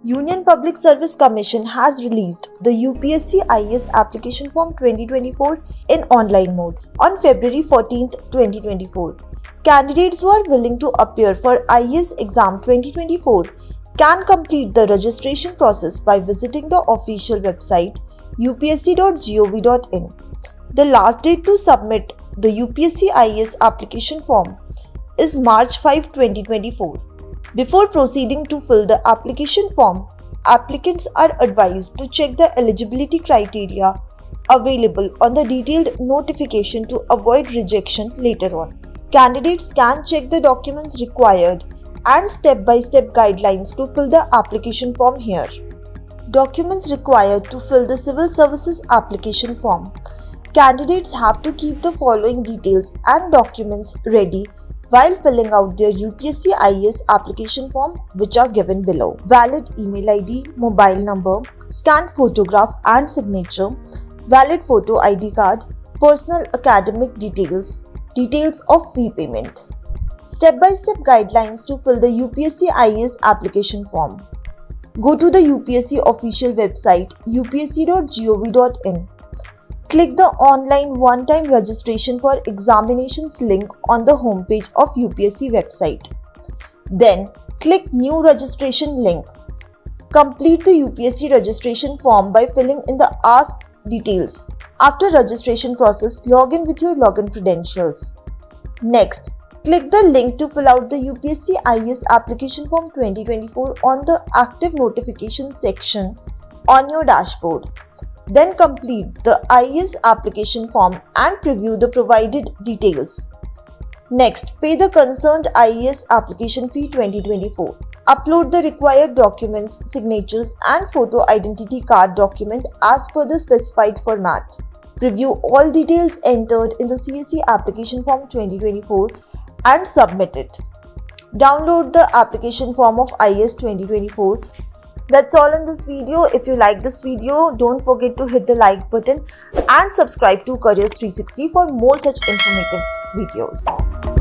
Union Public Service Commission has released the UPSC IAS application form 2024 in online mode on February 14, 2024. Candidates who are willing to appear for IAS exam 2024 can complete the registration process by visiting the official website upsc.gov.in. The last date to submit the UPSC IAS application form is March 5, 2024. Before proceeding to fill the application form, applicants are advised to check the eligibility criteria available on the detailed notification to avoid rejection later on. Candidates can check the documents required and step-by-step guidelines to fill the application form here. Documents required to fill the Civil Services application form. Candidates have to keep the following details and documents ready while filling out their UPSC IAS application form, which are given below. Valid email ID, mobile number, scanned photograph and signature, valid photo ID card, personal academic details, details of fee payment. Step-by-step guidelines to fill the UPSC IAS application form. Go to the UPSC official website upsc.gov.in. Click the online one-time registration for examinations link on the homepage of UPSC website. Then click New Registration link. Complete the UPSC registration form by filling in the Ask details. After registration process, log in with your login credentials. Next, click the link to fill out the UPSC IAS application form 2024 on the Active Notifications section on your dashboard. Then complete the IAS application form and preview the provided details. Next, pay the concerned IAS application fee 2024. Upload the required documents, signatures and photo identity card document as per the specified format. Preview all details entered in the CSE application form 2024 and submit it. Download the application form of IAS 2024. That's all in this video. If you like this video, don't forget to hit the like button and subscribe to Careers 360 for more such informative videos.